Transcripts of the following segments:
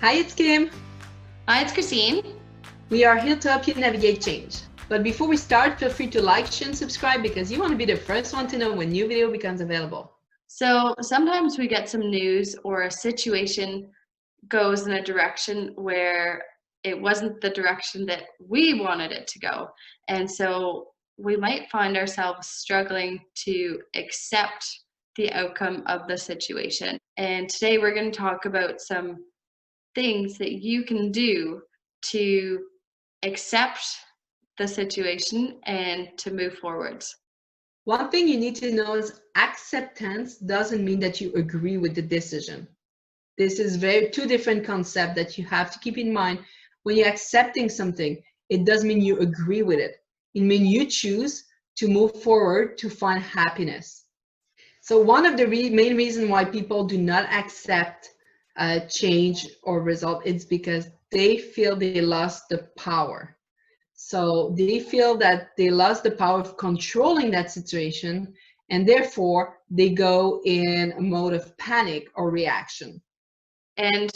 Hi, it's Kim. Hi, it's Kristine. We are here to help you navigate change. But before we start, feel free to like, share, and subscribe because you want to be the first one to know when new video becomes available. So sometimes we get some news or a situation goes in a direction where it wasn't the direction that we wanted it to go. And so we might find ourselves struggling to accept the outcome of the situation. And today we're going to talk about some things that you can do to accept the situation and to move forwards. One thing you need to know is acceptance doesn't mean that you agree with the decision. This is two different concepts that you have to keep in mind. When you're accepting something, it doesn't mean you agree with it. It means you choose to move forward to find happiness. So one of the main reasons why people do not accept change or result is because they feel they lost the power. So they feel that they lost the power of controlling that situation, and therefore they go in a mode of panic or reaction. And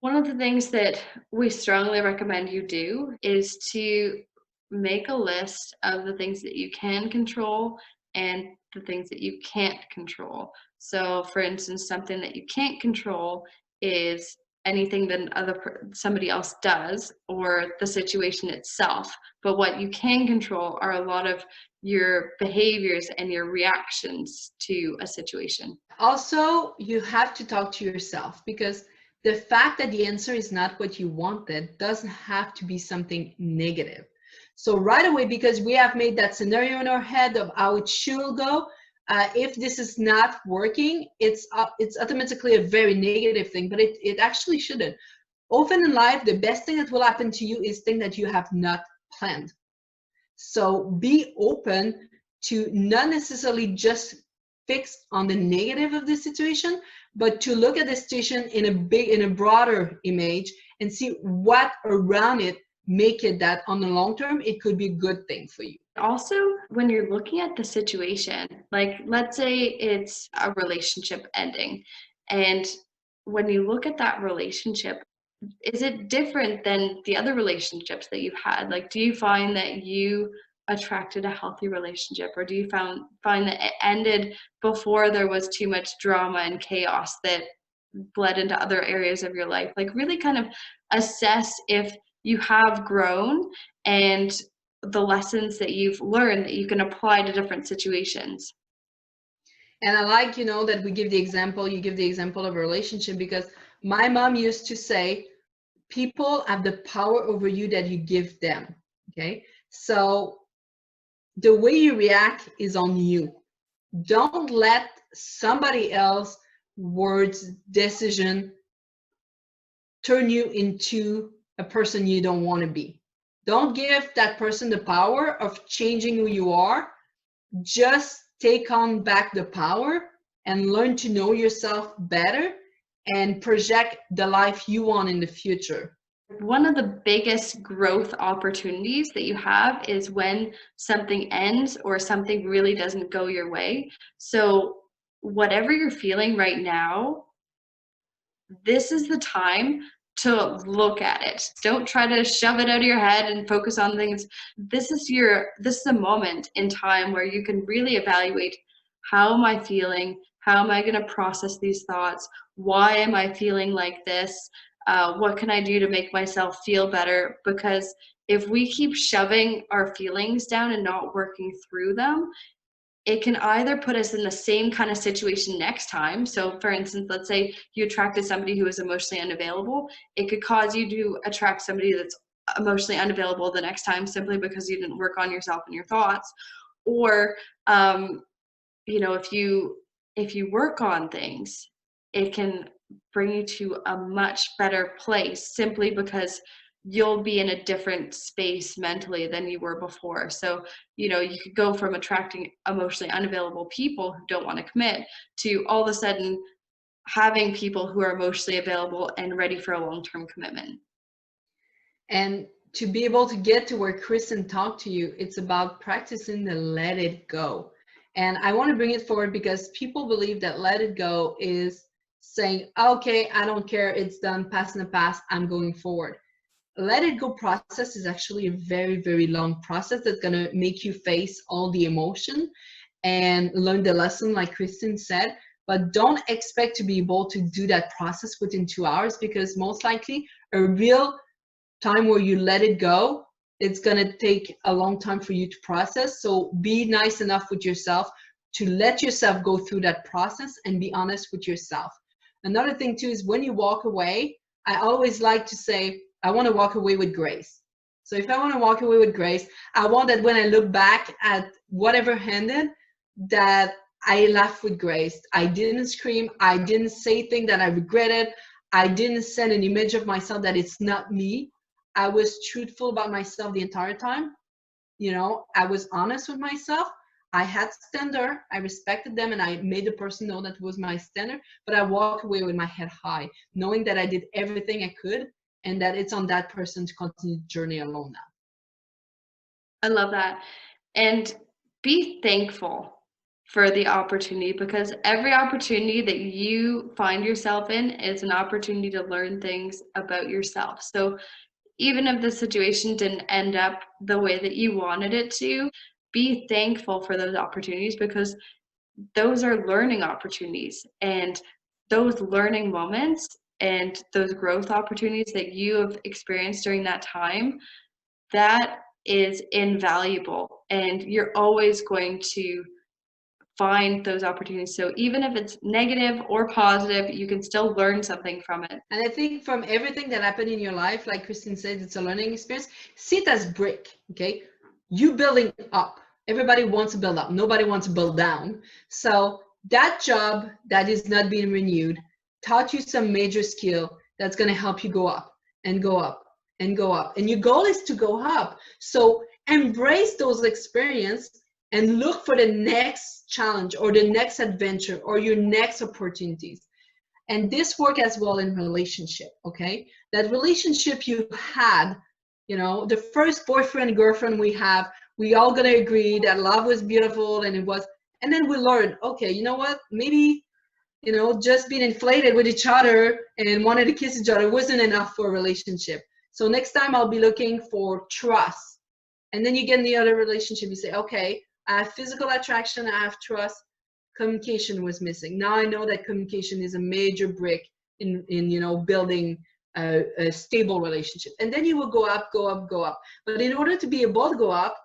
one of the things that we strongly recommend you do is to make a list of the things that you can control and the things that you can't control. So, for instance, something that you can't control is anything that somebody else does or the situation itself. But what you can control are a lot of your behaviors and your reactions to a situation. Also, you have to talk to yourself because the fact that the answer is not what you wanted doesn't have to be something negative. So right away, because we have made that scenario in our head of how it should go, if this is not working, it's automatically a very negative thing, but it actually shouldn't. Often in life, the best thing that will happen to you is things that you have not planned. So be open to not necessarily just fix on the negative of the situation, but to look at the situation in a broader image and see what around it make it that on the long term it could be a good thing for you. Also, when you're looking at the situation, like let's say it's a relationship ending, and when you look at that relationship, is it different than the other relationships that you've had? Like, do you find that you attracted a healthy relationship, or do you find that it ended before there was too much drama and chaos that bled into other areas of your life? Like, really kind of assess if you have grown and the lessons that you've learned that you can apply to different situations. And I like, that you give the example of a relationship because my mom used to say, people have the power over you that you give them. Okay. So the way you react is on you. Don't let somebody else words decision turn you into a person you don't want to be. Don't give that person the power of changing who you are. Just take on back the power and learn to know yourself better and project the life you want in the future. One of the biggest growth opportunities that you have is when something ends or something really doesn't go your way. So, whatever you're feeling right now, this is the time to look at it. Don't try to shove it out of your head and focus on things. This is a moment in time where you can really evaluate, how am I feeling? How am I going to process these thoughts? Why am I feeling like this? What can I do to make myself feel better? Because if we keep shoving our feelings down and not working through them, it can either put us in the same kind of situation next time. So, for instance, let's say you attracted somebody who is emotionally unavailable. It could cause you to attract somebody that's emotionally unavailable the next time simply because you didn't work on yourself and your thoughts. Or, if you work on things, it can bring you to a much better place simply because you'll be in a different space mentally than you were before. So, you could go from attracting emotionally unavailable people who don't want to commit to all of a sudden having people who are emotionally available and ready for a long-term commitment. And to be able to get to where Kristen talked to you, it's about practicing the let it go. And I want to bring it forward because people believe that let it go is saying, okay, I don't care, it's done, past in the past, I'm going forward. Let it go process is actually a very, very long process that's going to make you face all the emotion and learn the lesson, like Kristine said. But don't expect to be able to do that process within 2 hours, because most likely a real time where you let it go, it's going to take a long time for you to process. So be nice enough with yourself to let yourself go through that process and be honest with yourself. Another thing too is when you walk away, I always like to say, I want to walk away with grace. So if I want to walk away with grace, I want that when I look back at whatever ended, that I laughed with grace. I didn't scream. I didn't say things that I regretted. I didn't send an image of myself that it's not me. I was truthful about myself the entire time. You know, I was honest with myself. I had standard. I respected them, and I made the person know that was my standard. But I walked away with my head high, knowing that I did everything I could, and that it's on that person to continue the journey alone now. I love that. And be thankful for the opportunity, because every opportunity that you find yourself in is an opportunity to learn things about yourself. So even if the situation didn't end up the way that you wanted it to, be thankful for those opportunities, because those are learning opportunities, and those learning moments and those growth opportunities that you have experienced during that time, that is invaluable, and you're always going to find those opportunities. So even if it's negative or positive, you can still learn something from it. And I think from everything that happened in your life, like Kristine said, it's a learning experience. See it as brick, okay? You building up. Everybody wants to build up. Nobody wants to build down. So that job that is not being renewed taught you some major skill that's going to help you go up and go up and go up. And your goal is to go up. So embrace those experiences and look for the next challenge or the next adventure or your next opportunities. And this work as well in relationship, okay? That relationship you had, you know, the first boyfriend, girlfriend we have, we all gonna agree that love was beautiful and it was, and then we learned, okay, you know what? Maybe, you know, just being inflated with each other and wanted to kiss each other wasn't enough for a relationship. So next time I'll be looking for trust. And then you get in the other relationship, you say, okay, I have physical attraction, I have trust. Communication was missing. Now I know that communication is a major brick in you know, building a stable relationship. And then you will go up, go up, go up. But in order to be able to go up,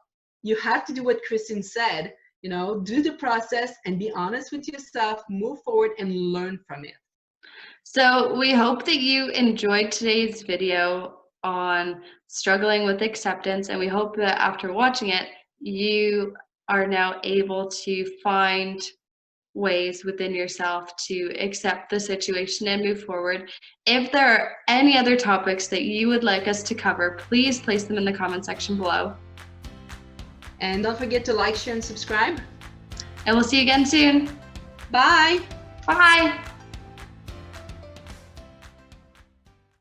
you have to do what Kristine said, you know, do the process and be honest with yourself, move forward and learn from it. So we hope that you enjoyed today's video on struggling with acceptance, and we hope that after watching it, you are now able to find ways within yourself to accept the situation and move forward. If there are any other topics that you would like us to cover, please place them in the comment section below. And don't forget to like, share, and subscribe. And we'll see you again soon. Bye. Bye.